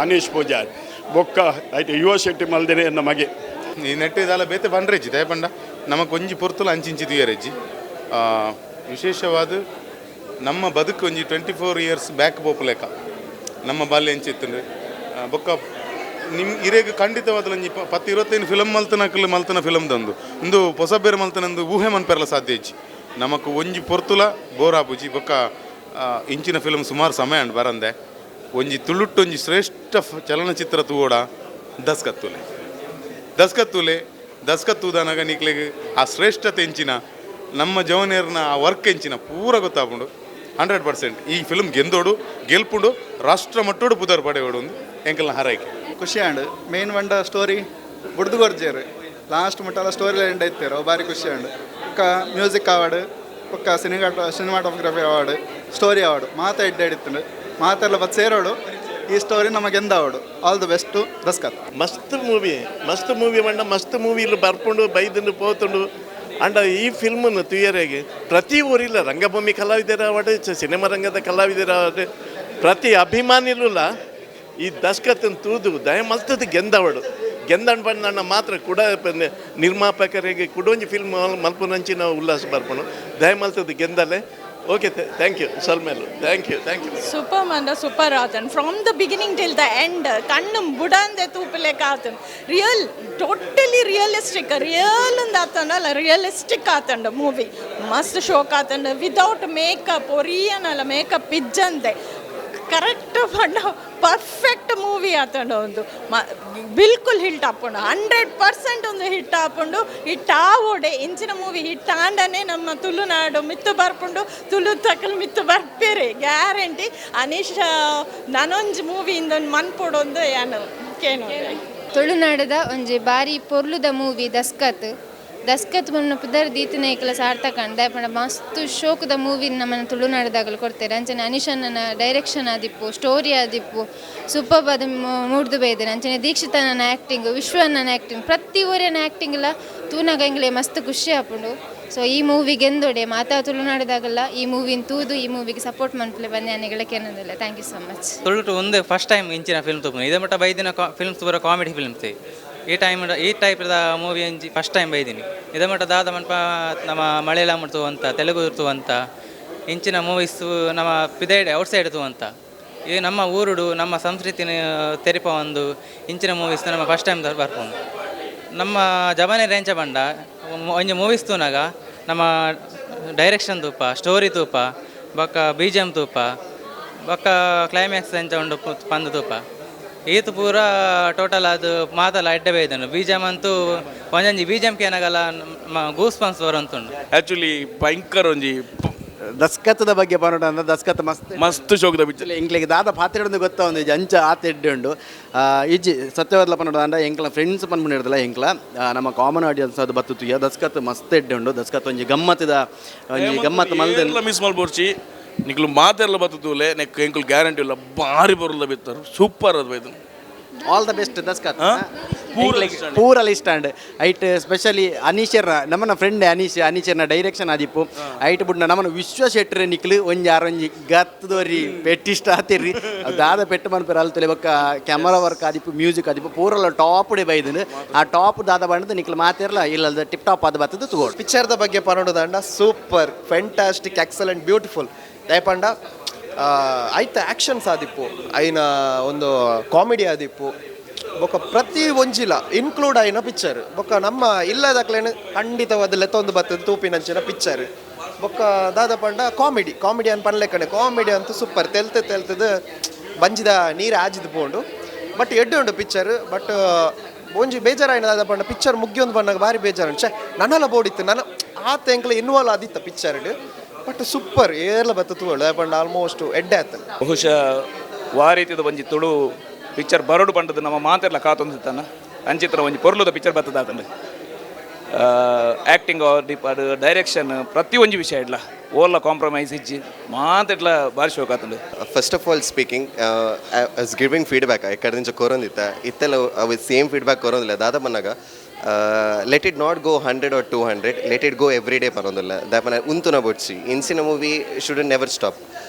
Anish Pujari ಬೊಕ್ಕ ಐತೆ ಯುವ ಶೆಟ್ಟಿ ಮಲ್ದೇನೆ ಎನ್ನ ಮಗೆ ಈ ನೆಟ್ಟು ಇದೆಲ್ಲ ಬೇತೆ ಬಂದ್ರೆಜ್ಜಿ ದಯಪಂಡ ನಮಗೆ ಒಂಜಿ ಪೊರ್ತುಲು ಅಂಚಿಂಚಿದ್ವಿಯರೆಜ್ಜಿ ವಿಶೇಷವಾದ ನಮ್ಮ ಬದುಕು ಒಂಜಿ 24 ಇಯರ್ಸ್ ಬ್ಯಾಕ್ ಬೋಪುಲೆಕ ನಮ್ಮ ಬಾಲ್ಯ ಎಂಚಿತ್ತಂದ್ರೆ ಬೊಕ್ಕ ನಿಮ್ಮ ಇರೇಗ ಖಂಡಿತವಾದ ಒಂಜಿ 10-25 ಫಿಲಮ್ ಮಲ್ತನ ಫಿಲಮ್ ತಂದು ಒಂದು ಹೊಸ ಬೇರೆ ಮಲ್ತನಂದು ಊಹೆ ಮನ್ಪೆರಲ ಸಾಧ್ಯ ಇಜ್ಜಿ ನಮಕ್ ಒಂಜಿ ಪೊರ್ತುಲ ಬೋರ್ ಆಪುಜಿ ಬೊಕ್ಕ ಇಂಚಿನ ಫಿಲಮ್ ಸುಮಾರು ಸಮಯ ಅಂಡ್ ಬರಂದೆ ಒಂಜಿ ತುಳುಟ್ಟು ಒಂಜಿ ಶ್ರೇಷ್ಠ ಚಲನಚಿತ್ರ ತೂವೋಡ ದಸ್ಕತ್ ತೂದನಾಗ ನಿಕ್ಲೆಗ್ ಆ ಶ್ರೇಷ್ಠತೆ ಎಂಚಿನ ನಮ್ಮ ಜವನಿಯರ್ನ ಆ ವರ್ಕ್ ಎಂಚಿನ ಪೂರ ಗೊತ್ತಾಪುಂಡು 100%. ಈ ಫಿಲ್ಮ್ ಗೆಲ್ಪುಂಡು ರಾಷ್ಟ್ರ ಮಟ್ಟೋಡು ಪುದರ್ ಪಡೆಯೋಡು ಒಂದು ಎಂಕಲ್ನ ಹರೈಕೆ ಖುಷಿ ಆಂಡ್ ಮೇನ್ ಬಂಡ ಸ್ಟೋರಿ ಬುಡ್ದು ಗೊರ್ಜೇರು ಲಾಸ್ಟ್ ಮುಟ್ಟಲ್ಲ ಸ್ಟೋರಿ ಎಂಡ್ ಐತೇರು ಭಾರಿ ಖುಷಿ ಆಂಡ್ ಒಕ್ಕ ಮ್ಯೂಸಿಕ್ ಅವಾರ್ಡ್ ಒಕ್ಕ ಸಿನಿಮಾಟೋಗ್ರಫಿ ಅವಾರ್ಡ್ ಸ್ಟೋರಿ ಅವಾರ್ಡ್ ಮಾತಾ ಎಡ್ಡೆ ಮಾತೆಲ್ಲ ಬತ್ ಸೇರೋಡು ಈ ಸ್ಟೋರಿ ನಮಗೆ ಎಂದ award all the best to Daskath ಮಸ್ತ್ ಮೂವಿ ಮಂಡ ಮಸ್ತ್ ಮೂವಿ ಇಲ್ಲಿ ಬರ್ಕೊಂಡು ಬೈದಂಡು ಪೋತುಂಡು ಅಂಡ ಈ ಫಿಲ್ಮನ್ನು ತುಯರೆಗೆ ಪ್ರತಿ ಊರಿಲ್ಲ ರಂಗಭೂಮಿ ಕಲಾವಿದರ ಅವಾರ್ಡ್ ಸಿನಿಮಾ ರಂಗದ ಕಲಾವಿದರ ಅವಾರ್ಡ್ ಪ್ರತಿ ಅಭಿಮಾನಿಲೂಲ್ಲ ಈ ದಸ್ಕತ್ತನ್ನು ತೂದು ದಯಮಲ್ತದ ಗೆಂದವಡು ಗೆಂದಣ್ಣ ಬಣ್ಣ ಮಾತ್ರ ಕೂಡ ನಿರ್ಮಾಪಕರಿಗೆ ಕುಡೊಂಜಿ ಫಿಲ್ಮ್ ಮಲ್ಪುನಂಚಿನ ಉಲ್ಲಾಸ ಬರ್ಪಣು ದಯಮಲ್ತದ ಗೆಂದಲೆ ಓಕೆ ಥ್ಯಾಂಕ್ ಯು ಸಲ್ಮೇಲು ಥ್ಯಾಂಕ್ ಯು ಸೂಪರ್ ಮಂಡ ಸೂಪರ್ ಆತನ್ from the beginning till the end ಕಣ್ಣು ಬುಡಂದೆ ತೂಪಲೆಕ್ಕ ಆತನ್ ಟೋಟಲಿ ರಿಯಲಿಸ್ಟಿಕ್ ಆತಂಡಲ್ಲ ರಿಯಲಿಸ್ಟಿಕ್ ಆತಂಡ ಮೂವಿ ಮಸ್ತ್ ಶೋಕ್ ಆತಂಡ ವಿದೌಟ್ ಮೇಕಪ್ ಒರಿಯನಲ್ಲ ಮೇಕಪ್ ಇಜ್ಜಂದೆ ಕರೆಕ್ಟ್ ಪಂಡ ಪರ್ಫೆಕ್ಟ್ ಮೂವಿ ಆತಂಡ ಒಂದು ಬಿಲ್ಕುಲ್ ಹಿಟ್ ಹಾಕೊಂಡು 100% ಒಂದು ಹಿಟ್ ಹಾಕೊಂಡು ಹಿಟ್ ಆವೋಡೆ ಇಂಚಿನ ಮೂವಿ ಹಿಟ್ ಆಂಡನೆ ನಮ್ಮ ತುಳುನಾಡು ಮಿತ್ತು ಬರ್ಕೊಂಡು ತುಳು ತಕಲ್ ಮಿತ್ತು ಬರ್ಪೇರೆ ಗ್ಯಾರಂಟಿ ಅನೀಶ್ ನನೊಂಜಿ ಮೂವಿಯಿಂದ ಮನ್ಪೊಡೊಂದು ಏನು ಕೇನು ತುಳುನಾಡದ ಒಂಜಿ ಬಾರಿ ಪೊರ್ಲುದ ಮೂವಿ ದಸ್ಕತ್ ಬಣ್ಣ ಪುದರ್ ದೀತಿನ ಏಕಲ ಸಾರ್ಥಕ ಪಂಡ ಮಸ್ತ್ ಶೋಕದ ಮೂವಿ ನಮ್ಮನ್ನು ತುಳುನಾಡದಾಗಲು ಕೊಡ್ತಾರೆ ಅಂಚನೆ ಅನಿಶನ ಡೈರೆಕ್ಷನ್ ಆದಿಪ್ಪು ಸ್ಟೋರಿ ಆದಿಪ್ಪು ಸೂಪರ್ ಅದು ಮೂಡ್ದು ಬೈದೇನೆ ಅಂಚನೆ ದೀಕ್ಷಿತನ ಆ್ಯಕ್ಟಿಂಗ್ ವಿಶ್ವನ ಆ್ಯಕ್ಟಿಂಗ್ ಪ್ರತಿ ಊರಿನ ಆ್ಯಕ್ಟಿಂಗ್ ಎಲ್ಲ ತೂನಾಗ ಎಂಗ್ಲೆ ಮಸ್ತ್ ಖುಷಿ ಆಪುಂಡು ಸೊ ಈ ಮೂವಿಗೆ ಎಂದೊಡೆ ಮಾತಾ ತುಳುನಾಡದಾಗಲ್ಲ ಈ ಮೂವಿನ ತೂದು ಈ ಮೂವಿಗೆ ಸಪೋರ್ಟ್ ಮಾಡ್ತಲೇ ಬನ್ನಿ ಅನ್ನಗಳಕ್ಕೆ ಏನಂದಿಲ್ಲ ಥ್ಯಾಂಕ್ ಯು ಸೊ ಮಚ್ ತುಳುಟು ಒಂದು ಫಸ್ಟ್ ಟೈಮ್ ಇಂಚಿನ ಫಿಲ್ಮ್ ತೂಪು ಇದೇ ಮಟ್ಟ ಬೈದಿನ ಫಿಲ್ಮ್ಸ್ ಪೂರ ಕಾಮಿಡಿ ಫಿಲ್ಮ್ಸ್ ಈ ಟೈಪ್ದ ಮೂವಿ ಅಂಚಿ ಫಸ್ಟ್ ಟೈಮ್ ಬೈದಿನಿ ಇದೇ ಮಟ್ಟ ದಾದ ಮನ್ಪ ನಮ್ಮ ಮಲಯಾಳಂ ಇರ್ತು ಅಂತ ತೆಲುಗು ಇರ್ತು ಅಂತ ಇಂಚಿನ ಮೂವೀಸು ನಮ್ಮ ಪಿದೈಡೆ ಔಟ್ಸೈಡ್ ಇರ್ತು ಅಂತ ಈ ನಮ್ಮ ಊರುಡು ನಮ್ಮ ಸಂಸ್ಕೃತಿನ ತೆರಿಪ ಒಂದು ಇಂಚಿನ ಮೂವೀಸ್ ನಮ್ಮ ಫಸ್ಟ್ ಟೈಮ್ ಬರ್ಕೊಂಡು ನಮ್ಮ ಜವಾನೆ ರೇಂಚ ಬಂಡ ಒಂಜಿ ಮೂವೀಸ್ ತೂನಾಗ ನಮ್ಮ ಡೈರೆಕ್ಷನ್ ತೂಪ ಸ್ಟೋರಿ ತೂಪ ಬೊಕ್ಕ BGM ತೂಪ ಬೊಕ್ಕ ಕ್ಲೈಮ್ಯಾಕ್ಸ್ ಎಂಚ ಉಂಡು ಪಂದು ತೂಪ ಈತು ಪೂರ ಟೋಟಲ್ ಅದು ಮಾತಲ್ಲ ಎಡ್ಡೆ ಬೇಯ್ದನು BGM ಅಂತೂ ಒಂಜೊಂಜಿ BGM ಏನಾಗಲ್ಲ ಗೂಸ್ ಪಂಪ್ಸ್ ಬರೋಂತುಂಡು ಆ್ಯಕ್ಚುಲಿ ಭಯಂಕರ ಒಂಜಿ ದಸ್ಕತ್ದ ಬಗ್ಗೆ ಪನ್ನಡ ಅಂದ್ರೆ ದಸ್ಕತ್ ಮಸ್ತ್ ಶೋಕದ ಪಿಕ್ಚರ್ ಎಂಕ್ಲಿಗೆ ದಾದ ಪಾತ್ರೆ ಗೊತ್ತಾ ಒಂದು ಅಂಚ ಆತ ಎಡ್ಡೆ ಉಂಡು ಈಜಿ ಸತ್ಯವಾದ್ಲ ಪನ್ನಡ ಅಂದ್ರೆ ಎಂಕ್ಲ ಫ್ರೆಂಡ್ಸ್ ಪನ್ಪುಣಿರ್ದಲ್ಲ ಎಂಕ್ಲ ನಮ್ಮ ಕಾಮನ್ ಆಡಿಯನ್ಸ್ ಅದು ಬತ್ತುಯ ದಸ್ಕತ್ ಮಸ್ತ್ ಎಡ್ಡೆ ಉಂಡು ದಸ್ಕತ್ ಒಂಜಿ ಗಮ್ಮತ್ತಿದ ಒಂಜಿ ಗಮ್ಮತ್ ಮಲ್ದ ಮಿಸ್ ಮಲ್ಪೋರ್ಚಿ ನಿಕ್ಲು ಮಾತೆಲ್ಲ ಬತ್ತುಲೆ ನೆಕ್ ಎಂಕುಲು ಗ್ಯಾರಂಟಿ ಇಲ್ಲ ಭಾರಿ ಬರುಲ್ಲ ಬಿತ್ತರು ಸೂಪರ್ ಅದು ಬೈದು ಆಲ್ ದ ಬೆಸ್ಟ್ ದಸ್ಕತ್ ಪೂರ ಲಿಸ್ಟ್ ಅಂಡ್ ಐಟ್ ಸ್ಪೆಷಲಿ ಅನೀಶರ್ನ ನಮ್ಮನ ಫ್ರೆಂಡ್ ಅನೀಶರ್ನ ಡೈರೆಕ್ಷನ್ ಆದಿಪ್ಪು ಐಟ್ ಬಿಟ್ಟು ನಮ್ಮನ ವಿಶ್ವ ಶೆಟ್ಟ್ರೆ ನಿಕ್ಲು ಒಂಜಿ ಆರೊಂಜಿ ಗತ್ತದೋರಿ ಪೆಟ್ಟಿಷ್ಟ ಆತಿರ್ರಿ ದಾದ ಪೆಟ್ಟು ಮನ್ಪೇರು ಅಲ್ತಲೆ ಬೊಕ್ಕ ಕ್ಯಾಮರಾ ವರ್ಕ್ ಆದಿಪ್ಪು ಮ್ಯೂಸಿಕ್ ಆದಿಪ್ಪು ಪೂರಲ್ಲ ಟಾಪ್ ಡೇ ಬೈದನು ಆ ಟಾಪ್ ದಾದ ಬಂಡದು ನಿಕ್ಲು ಮಾತಿರಲ್ಲ ಇಲ್ಲದ ಟಿಪ್ ಟಾಪ್ ಆದ ಬತ್ತದು ತಗೋಡು ಪಿಕ್ಚರ್ದ ಬಗ್ಗೆ ಪನ್ನೋದಂಡ ಸೂಪರ್ ಫ್ಯಾಂಟಾಸ್ಟಿಕ್ ಎಕ್ಸಲೆಂಟ್ ಬ್ಯೂಟಿಫುಲ್ ದಯಪಂಡ ಐತ ಆ್ಯಕ್ಷನ್ಸ್ ಆದಿಪ್ಪು ಐನ ಒಂದು ಕಾಮಿಡಿ ಆದಿಪ್ಪು ಬೊಕ್ಕ ಪ್ರತಿ ಒಂಜಿಲ ಇನ್ಕ್ಲೂಡ್ ಆಯ್ನ ಪಿಕ್ಚರ್ ಬೊಕ್ಕ ನಮ್ಮ ಇಲ್ಲದಕ್ಲೇನು ಖಂಡಿತವಾದ ಲೆತ್ತೊಂದು ಬತ್ತದ ತೂಪಿನಂಚಿನ ಪಿಕ್ಚರ್ ಬೊಕ್ಕ ದಾದ ಪಂಡ ಕಾಮಿಡಿ ಅನ್ ಪನ್ಲೆಕ್ಕನೆ ಕಾಮಿಡಿ ಅಂತೂ ಸೂಪರ್ ತೆಲ್ತದ ಬಂಜಿದ ನೀರು ಆಜಿದ್ ಪೋಂಡು ಬಟ್ ಎಡ್ಡೆ ಉಂಡು ಪಿಕ್ಚರ್ ಬಟ್ ಒಂಜಿ ಬೇಜಾರಾಯ್ನ ದಾದ ಪಂಡ ಪಿಕ್ಚರ್ ಮುಗಿಯೊಂದು ಬಂದಾಗ ಭಾರಿ ಬೇಜಾರು ನನ್ನಲ್ಲ ಬೋಡಿತ್ತು ನನ್ನ ಆತ ಎಂಕ್ಲ ಇನ್ವಾಲ್ವ್ ಆದಿತ್ತ ಪಿಕ್ಚರ್ಡ್ ಬಟ್ ಸೂಪರ್ ಏರ್ಲ ಬತ್ತುವಳು ಪಂಡ ಆಲ್ಮೋಸ್ಟ್ ಎಡ್ಡೆ ಆತನ ಬಹುಶಃ ವಾ ರೀತಿದ ಒಂಜಿ ತುಳು ಪಿಕ್ಚರ್ ಬರೋಡು ಪಂಡದು ನಮ್ಮ ಮಾತೆಲ್ಲ ಕಾತೊಂದಿತ್ತಾನ ಅಂಚಿತ್ರ ಒಂಜಿ ಪೊರ್ಲುದ ಪಿಕ್ಚರ್ ಬತ್ತದಾತಂಡು ಆ್ಯಕ್ಟಿಂಗ್ ಡಿಪಾರ್ಟ್ ಡೈರೆಕ್ಷನ್ ಪ್ರತಿ ಒಂಜಿ ವಿಷಯ ಇಡ್ಲ ಓಲ್ಲ ಕಾಂಪ್ರಮೈಸ್ ಇಜ್ಜಿ ಮಾತೆಟ್ಲ ಭಾರಿ ಶೋಕ ಆತಂಡು first of all speaking as giving feedback ಎಕ್ಕಡೆ నుంచి ಕೊರೊಂದಿತ್ತ ಇತ್ತೆಲ್ಲ ಅವು ಸೇಮ್ ಫೀಡ್ಬ್ಯಾಕ್ ಕೊರೊಂದಿಲ್ಲ ದಾದ ಬಂದಾಗ let it not go 100 or 200 let it go every day ಪರೊಂದಿಲ್ಲ ದಾಪನ ಉಂತುನ ಬೊಡ್ಸಿ ಇನ್ಸಿನ ಮೂವಿ ಶುಡ್ ನೆವರ್ ಸ್ಟಾಪ್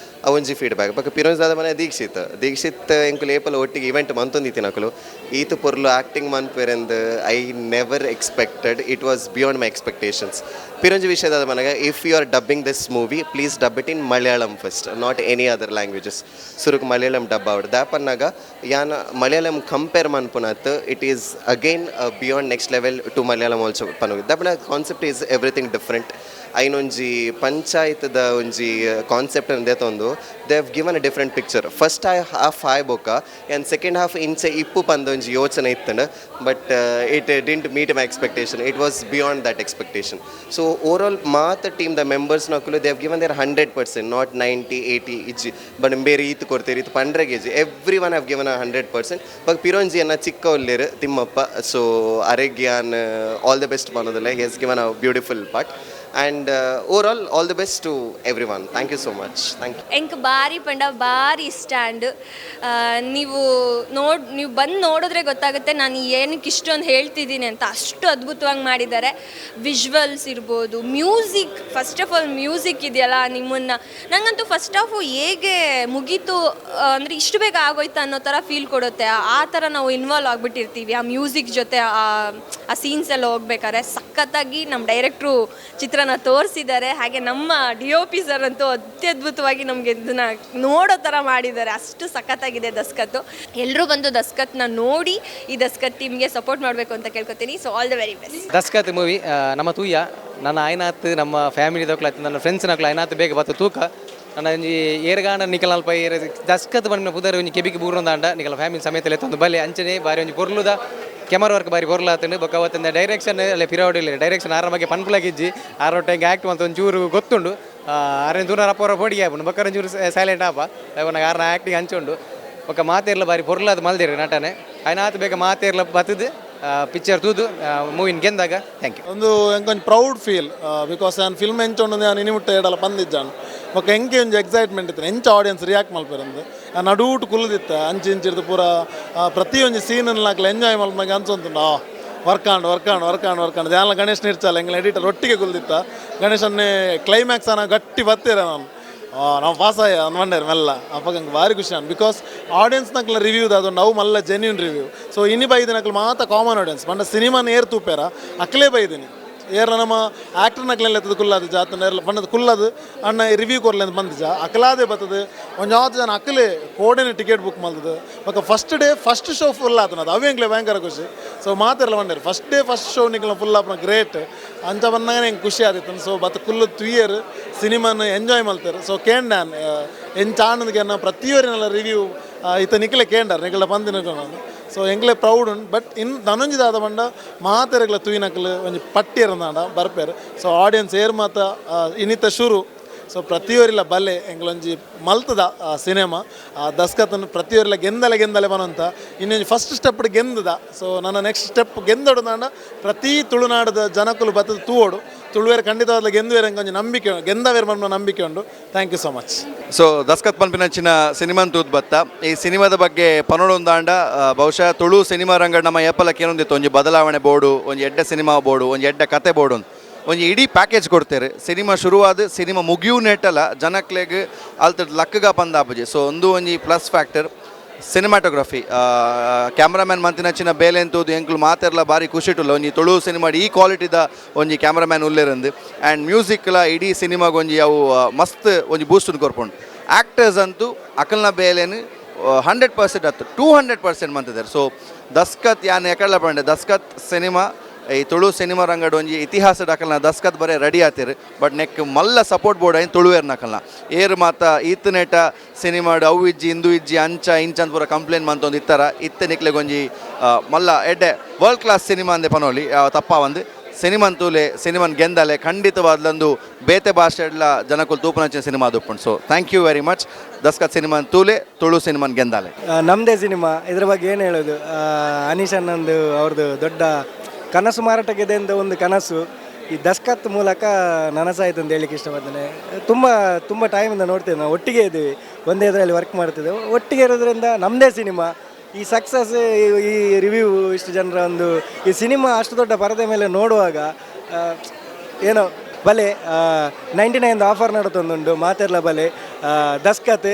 ಅವೊಂಜಿ ಫೀಡ್ಬ್ಯಾಕ್ ಬಕ್ಕ ಪಿರೋನ್ಸ್ ದಾದ ಮನೆ ದೀಕ್ಷಿತ್ ಎಂಕುಲು ಏಪಲ ಒಟ್ಟಿಗೆ ಇವೆಂಟ್ ಮಂತೊಂದಿತ್ತಿನ ಅಕುಲು ಈತು ಪೊರ್ಲು ಆ್ಯಕ್ಟಿಂಗ್ ಮನ್ಪೆರೆಂದು I never expected it was beyond my expectations ಪಿರೋಂಜಿ ವಿಷಯದ ಮನೆಗೆ if you are dubbing this movie please dub it in Malayalam first not any other languages ಸುರುಕ್ ಮಲಯಾಳಂ ಡಬ್ ಆವಡ್ ದಾಪನ್ನಾಗ ಯಾನ್ ಮಲಯಾಳಂ ಕಂಪೇರ್ ಮನ್ಪುನತ್ it is again beyond next level to Malayalam also ಪನೋಗಿ ದಾಪನ ಕಾನ್ಸೆಪ್ಟ್ ಈಸ್ ಎವ್ರಿಥಿಂಗ್ ಡಿಫ್ರೆಂಟ್ ಐನೊಂಜಿ ಪಂಚಾಯತ್ದ ಒಂಜಿ ಕಾನ್ಸೆಪ್ಟ್ ಅಂದೇತೊಂದು they have given a different picture first half ಆಯ್ ಬೊಕ್ಕ ಆ್ಯಂಡ್ ಸೆಕೆಂಡ್ ಹಾಫ್ ಇಂಚೆ ಇಪ್ಪು ಪಂದೊಂಜಿ ಯೋಚನೆ ಇತ್ತಂಡು but it didn't meet my expectation it was beyond that expectation so overall ಮಾತ ಟೀಮ್ ದ ಮೆಂಬರ್ಸ್ ನಕುಲು they have given their 100%, not 90-80 ಇಜ್ಜಿ but ಬೇರೆ ಈತು ಕೊಡ್ತೀರಿ ಇದು 100 kg every one have given 100%. But ಪಿರೋಂಜಿ ಅನ್ನ ಚಿಕ್ಕ ಒಲ್ಲೇರು ತಿಮ್ಮಪ್ಪ ಸೊ ಅರೆಗ್ಯಾನ್ ಆಲ್ ದ ಬೆಸ್ಟ್ ಮಾಡೋದಿಲ್ಲ he has given a beautiful part and overall all the best to everyone. Thank you so much. Thank you. ಎಂಕ್ ಬಾರಿ ಪಂಡ ಬಾರಿ ಇಷ್ಟ ಆ್ಯಂಡ್ ನೀವು ಬಂದು ನೋಡಿದ್ರೆ ಗೊತ್ತಾಗುತ್ತೆ ನಾನು ಏನಕ್ಕೆ ಇಷ್ಟೊಂದು ಹೇಳ್ತಿದ್ದೀನಿ ಅಂತ. ಅಷ್ಟು ಅದ್ಭುತವಾಗಿ ಮಾಡಿದ್ದಾರೆ. ವಿಜುವಲ್ಸ್ ಇರ್ಬೋದು, music, first of all music ಇದೆಯಲ್ಲ ನಿಮ್ಮನ್ನು ನನಗಂತೂ ಫಸ್ಟ್ ಆಫು ಹೇಗೆ ಮುಗೀತು ಅಂದರೆ ಇಷ್ಟು ಬೇಗ ಆಗೋಯ್ತು ಅನ್ನೋ ಥರ ಫೀಲ್ ಕೊಡುತ್ತೆ. ಆ ಥರ ನಾವು ಇನ್ವಾಲ್ವ್ ಆಗಿಬಿಟ್ಟಿರ್ತೀವಿ ಆ ಮ್ಯೂಸಿಕ್ ಜೊತೆ. ಆ ಸೀನ್ಸ್ ಎಲ್ಲ ಹೋಗ್ಬೇಕಾದ್ರೆ ಸಖತ್ತಾಗಿ ನಮ್ಮ ಡೈರೆಕ್ಟ್ರು ಚಿತ್ರನ ತೋರಿಸಿದ್ದಾರೆ. ಹಾಗೆ ನಮ್ಮ DOP ಸರ್ ಅಂತೂ ಅತ್ಯದ್ಭುತವಾಗಿ ನಮಗೆ ಇದನ್ನ ನೋಡೋ ಥರ ಮಾಡಿದ್ದಾರೆ. ಅಷ್ಟು ಸಖತ್ತಾಗಿದೆ ದಸ್ಕತ್ತು. ಎಲ್ಲರೂ ಬಂದು ದಸ್ಕತ್ನ ನೋಡಿ ಈ ದಸ್ಕತ್ ಟೀಮ್ಗೆ ಸಪೋರ್ಟ್ ಮಾಡಬೇಕು ಅಂತ ಕೇಳ್ಕೊತೀನಿ. So all the very best. Daskath movie ನಮ್ಮ ತೂಯ ನನ್ನ ಆಯ್ನಾತ್ ನಮ್ಮ ಫ್ಯಾಮಿಲಿ ದೊಕ್ಲಾಯ್ತು ನನ್ನ ಫ್ರೆಂಡ್ಸ್ ನಕ್ಲು ಆಯ್ನಾತ್ ಬೇಗ ಬತ್ತು ತೂಕ ನನ್ನ ಒಂಜಿ ಏರ್ಗಾಂಡ ನಿಕಲ್ ಅಲ್ಪ ದಸ್ಕತ್ ಬಂದ ಪುದರ್ ಒಂಜಿ ಕೆಬಿಗೆ ಬೂರೊಂದಾಂಡ ನಿಕಲ ಫ್ಯಾಮಿಲಿ ಸಮೇತ ಎತ್ತೊಂದು ಬಲ್ಲೆ ಅಂಚನೆ ಬಾರಿ ಒಂಜಿ ಪೊರ್ಲುದ ಕೆಮರಾ ವರ್ಕ್ ಬಾರಿ ಪೊರ್ಲಾತಂಡು ಬೊಕ್ಕ ಅವತ್ತಿಂದ ಡೈರೆಕ್ಷನ್ ಅಲ್ಲೇ ಪಿರಾವಡಿಲ್ಲ ಡೈರೆಕ್ಷನ್ ಆರಾಮಾಗಿ ಪನ್ಪುಲಾಗಿಜ್ಜಿ ಆರೊಟ್ಟೆಗೆ ಆ್ಯಕ್ಟ್ ಅಂತ ಒಂಚೂರು ಗೊತ್ತುಂಡು ಆರೇನು ದೂರ ಅಪ್ಪರ ಪೋಡಿಗೆ ಆಪುಂಡು ಬೊಕ್ಕ ಒಂಚೂರು ಸೈಲೆಂಟ್ ಆಪ ನನಗೆ ಆರನ ಆ್ಯಕ್ಟಿಂಗ್ ಹಂಚುಂಡು ಬೊಕ್ಕ ಮಾತೇರ್ಲ ಬಾರಿ ಪೊರ್ಲಾದ ಮಲ್ದಿರಿ ನಟನೆ ಆಯ್ನಾತ್ ಬೇಗ ಮಾತೇರ್ಲ ಬತ್ತದು ಪಿಕ್ಚರ್ ತೂದು ಮೂವಿನ ಗೆಂದಾಗ ಥ್ಯಾಂಕ್ ಯು ಒಂದು ಎಂಕೊಂದು ಪ್ರೌಡ್ ಫೀಲ್ ಬಿಕಾಸ್ ನಾನು ಫಿಲ್ಮ್ ಎಂಚೊಂಡು ನಾನು ಇನಿಮುಟ್ಟ ಏಡಲ್ಲ ಬಂದಿದ್ದಾನು ಬೊಕ್ಕ ಎಂಕೆ ಒಂಜಿ ಎಕ್ಸೈಟ್ಮೆಂಟ್ ಇತ್ತು ಎಂಚ ಆಡಿಯನ್ಸ್ ರಿಯಾಕ್ಟ್ ಮಲ್ಪೇರಂದು ನಡುಟು ಕುಲ್ದಿತ್ತ ಅಂಚಿ ಇಂಚಿರ್ದು ಪೂರ ಪ್ರತಿಯೊಂದು ಸೀನನ್ನು ನಾಲ್ಕು ಎಂಜಾಯ್ ಮಲ್ಪಗೆ ಅನ್ಸೊಂದು ವರ್ಕಾಂಡು ಧ್ಯಾನ ಗಣೇಶ್ ನಿರ್ಚಲ್ಲ ಎಂಗ್ಲ ಎಡಿಟರ್ ಒಟ್ಟಿಗೆ ಕುಲ್ದಿತ್ತ ಗಣೇಶನ್ನೇ ಕ್ಲೈಮ್ಯಾಕ್ಸ್ ಅನ್ನ ಗಟ್ಟಿ ಬತ್ತೀರ ನಾನು ನಾವು ಪಾಸಾಯ ಅನ್ಕೊಂಡೇರು ಮೆಲ್ಲ ಅಪ್ಪ ನಂಗೆ ಭಾರಿ ಖುಷಿ ಅನ್ ಬಿಕಾಸ್ ಆಡಿಯನ್ಸ್ ನಕ್ಲ ರಿವ್ಯೂ ಅದೊಂದು ಅವು ಮಲ್ಲ ಜೆನ್ಯೂನ್ ರಿವ್ಯೂ ಸೊ ಇನಿ ಬೈದಿನ ನಕ್ಲು ಮಾತ್ರ ಕಾಮನ್ ಆಡಿಯನ್ಸ್ ಬಂಡ ಸಿನಿಮಾನ ಏರ್ ತೂಪೇರ ಅಕ್ಲೇ ಬೈದಿನಿ ಏರ್ಲ ನಮ್ಮ ಆ್ಯಕ್ಟರ್ ನಕ್ಲೆಲ್ಲ ಎತ್ತದು ಕುಲ್ಲದು ಜಾತನ ಏರ್ಲ ಬಂದದ್ದು ಕುಲ್ಲದು ಅಣ್ಣ ರಿವ್ಯೂ ಕೊರ್ಲೆ ಅಂತ ಬಂದಿಜ ಅಕಲಾದೆ ಬರ್ತದೆ ಒಂದು ಯಾವ್ದು ಜನ ಅಕ್ಕಲೇ ಕೋಡೆನೇ ಟಿಕೆಟ್ ಬುಕ್ ಮಾಡ್ತದೆ ಬೊಕ್ಕ first day first show full ಆತನದು ಅವೇಂಗ್ಲೇ ಭಯಂಕರ ಖುಷಿ ಸೊ ಮಾತೆಲ್ಲ ಬಂದಿರು ಫಸ್ಟ್ ಡೇ ಫಸ್ಟ್ ಶೋ ನಿಕ್ಲ ಫುಲ್ ಆಪನ ಗ್ರೇಟ್ ಅಂಚ ಬಂದಾಗ ಹೆಂಗೆ ಖುಷಿ ಆದಿತ್ತು ಸೊ ಬತ್ತ ಕುಲ್ಲು ತುಯ್ಯರು ಸಿನಿಮಾನ ಎಂಜಾಯ್ ಮಾಡ್ತಾರೆ ಸೊ ಕೇಂಡಾನ್ ಎಂಚ ಆನಂದ್ಗೆ ಪ್ರತಿಯೊರಿನೆಲ್ಲ ರಿವ್ಯೂ ಈತ ನಿಕ್ಲೆ ಕೇಂಡಾರ ನಿಕ್ಲ ಬಂದಿನ ನಾನು ಸೊ ಎಂಗ್ಲೇ ಪ್ರೌಡ್ ಉಂಟು ಬಟ್ ಇನ್ನು ನನೊಂಜಿದಾದ ಬಂಡ ಮಾತೆರೆಗ್ಲ ತುಯಿನಕ್ಲು ಒಂಜಿ ಪಟ್ಟಿಯರಂದಾಂಡ ಬರ್ಪೇರು ಸೊ ಆಡಿಯನ್ಸ್ ಏರ್ ಮಾತ ಇನ್ನಿತ ಶುರು ಸೊ ಪ್ರತಿಯೊರಿಲ್ಲ ಬಲೆ ಎಂಗ್ಲೊಂಜಿ ಮಲ್ತದ ಸಿನಿಮಾ ದಸ್ಕತನ್ನು ಪ್ರತಿಯೊರಿಲ್ಲ ಗೆಂದಲೆ ಬನಂತ ಇನ್ನೊಂದು ಫಸ್ಟ್ ಸ್ಟೆಪ್ ಗೆಂದದ ಸೊ ನನ್ನ ನೆಕ್ಸ್ಟ್ ಸ್ಟೆಪ್ ಗೆಂದೊಡದಾಂಡ ಪ್ರತಿ ತುಳುನಾಡದ ಜನಕ್ಕಲು ಬತ್ತದ ತೂವೋಡು ತುಳುವೇರು ಖಂಡಿತವಾದ ಗೆಂದುವೇರು ಕೊಂಚ ನಂಬಿಕೆ ಗೆಂದವೇರು ಬಂದ ನಂಬಿಕೆ ಉಂಟು thank you so much so Daskath ಪನ್ಪಿನಂಚಿನ ಸಿನಿಮಾನ್ ತೂದ್ ಬತ್ತ ಈ ಸಿನಿಮಾದ ಬಗ್ಗೆ ಪನೋಡೊಂದಾಂಡ ಬಹುಶಃ ತುಳು ಸಿನಿಮಾ ರಂಗ ನಮ್ಮ ಏಪಲಕ್ಕೆ ಏನೊಂದಿತ್ತು ಒಂಜಿ ಬದಲಾವಣೆ ಬೋರ್ಡು ಒಂಜಿ ಎಡ್ಡೆ ಸಿನಿಮಾ ಬೋರ್ಡು ಒಂಜಿ ಎಡ್ಡೆ ಕತೆ ಬೋರ್ಡು ಒಂಜಿ ಇಡೀ ಪ್ಯಾಕೇಜ್ ಕೊಡ್ತೇವೆ ಸಿನಿಮಾ ಶುರುವಾದ ಸಿನಿಮಾ ಮುಗಿಯೂ ನೆಟ್ಟಲ್ಲ ಜನಕ್ಲೆಗ್ ಅಲ್ತದ ಲಕ್ಕಗ ಪಂದಾಪಜಿ ಸೊ ಒಂಜಿ ಪ್ಲಸ್ ಫ್ಯಾಕ್ಟರ್ ಸಿನಿಮಾಟೋಗ್ರಫಿ ಕ್ಯಾಮ್ರಾಮ್ಯಾನ್ ಮಂತಿನಚ್ಚಿನ ಬೇಲೆ ಅಂತೂದು ಎಂಕ್ಲು ಮಾತೆರ್ಲ ಭಾರಿ ಖುಷಿಟುಲ್ಲ ಒಂಜಿ ತುಳು ಸಿನಿಮಾ ಈ ಕ್ವಾಲಿಟಿದ ಒಂಜಿ ಕ್ಯಾಮ್ರಾಮ್ಯಾನ್ ಉಲ್ಲೇರಂದು ಆ್ಯಂಡ್ ಮ್ಯೂಸಿಕ್ಲ ಇಡೀ ಸಿನಿಮಾಗೆ ಒಂಜಿ ಅವು ಮಸ್ತ್ ಒಂಜಿ ಬೂಸ್ಟ್ ಕೊರ್ಪುಂಡು ಆ್ಯಕ್ಟರ್ಸ್ ಅಂತೂ ಅಕಲ್ನ ಬೇಲೆನು 100% ಹತ್ತು 200% ಮಂತಿದ್ದಾರೆ ಸೊ ದಸ್ಕತ್ ಯಾನ್ ಎಕಡ್ಲ ಪಂಡೆ ದಸ್ಕತ್ ಸಿನಿಮಾ ಈ ತುಳು ಸಿನಿಮಾ ರಂಗಡ್ ಒಂಜಿ ಇತಿಹಾಸದ ಅಕಲ್ನ ದಸ್ಕತ್ ಬರೇ ರೆಡಿ ಆತಿರು ಬಟ್ ನೆಕ್ ಮಲ್ಲ ಸಪೋರ್ಟ್ ಬೋರ್ಡ್ ಆಯ್ತು ತುಳುವೇರ್ನ ಅಕಲ್ನ ಏರು ಮಾತ ಈತನೇಟ ಸಿನಿಮಾಡು ಅವು ಇಜ್ಜಿ ಇಂದು ಇಜ್ಜಿ ಅಂಚ ಇಂಚಂತ ಪೂರ ಕಂಪ್ಲೇಂಟ್ ಮಂತೊಂದು ಇತ್ತರ ಇತ್ತೆ ನಿಕ್ಲೆಗೆ ಒಂಜಿ ಮಲ್ಲ ಎಡ್ಡೆ ವರ್ಲ್ಡ್ ಕ್ಲಾಸ್ ಸಿನಿಮಾ ಅಂದೆ ಪನೋಲಿ ತಪ್ಪ ಒಂದು ಸಿನಿಮಾನ್ ತೂಲೆ ಸಿನಿಮಾನ್ ಗೆಂದಲೆ ಖಂಡಿತವಾದ್ಲೊಂದು ಬೇತೆ ಭಾಷೆಡ್ಲ ಜನಕ್ಕೂ ತೂಪನಂಚಿನ ಸಿನಿಮಾ ದುಪ್ಪುಂಡು so thank you very much Daskath ಸಿನಿಮಾನ್ ತೂಲೆ ತುಳು ಸಿನಿಮಾನ್ ಗೆಂದಾಲೆ ನಮ್ಮದೇ ಸಿನಿಮಾ ಇದ್ರ ಬಗ್ಗೆ ಏನು ಹೇಳೋದು ಅನೀಶ್ ಅನ್ನೊಂದು ಅವ್ರದ್ದು ದೊಡ್ಡ ಕನಸು ಮಾರಾಟಕ್ಕಿದೆ ಅಂತ ಒಂದು ಕನಸು ಈ ದಸ್ಕತ್ ಮೂಲಕ ನನಸಾಯ್ತು ಅಂತ ಹೇಳಿಕ್ಕೆ ಇಷ್ಟಪಡ್ತೇನೆ ತುಂಬ ಟೈಮಿಂದ ನೋಡ್ತೇವೆ ನಾವು ಒಟ್ಟಿಗೆ ಇದ್ದೀವಿ ಒಂದೇ ಇದರಲ್ಲಿ ವರ್ಕ್ ಮಾಡ್ತಿದ್ದೇವೆ ಒಟ್ಟಿಗೆ ಇರೋದ್ರಿಂದ ನಮ್ಮದೇ ಸಿನಿಮಾ ಈ ಸಕ್ಸಸ್ ಈ ರಿವ್ಯೂ ಇಷ್ಟು ಜನರ ಒಂದು ಈ ಸಿನಿಮಾ ಅಷ್ಟು ದೊಡ್ಡ ಪರದೆ ಮೇಲೆ ನೋಡುವಾಗ ಏನೋ ಬಲೆ 99 ಆಫರ್ ನಡತೊಂದುಂಡು ಮಾತೆರ್ಲ ಬಲೆ ದಸ್ಕತ್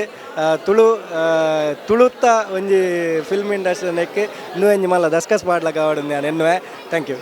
ತುಳುತ್ತ ಒಂಜಿ ಫಿಲ್ಮ್ ಇಂಡಸ್ಟ್ರಿ ನೆಕ್ಕೆ ಇನ್ನೂ ಒಂಜಿ ಮಲ್ಲ ದಸ್ಕಸ್ ಪಾಡ್ಲಕ್ಕ ಆವಡು ನಾನು ಎನ್ನುವೆ ಥ್ಯಾಂಕ್ ಯು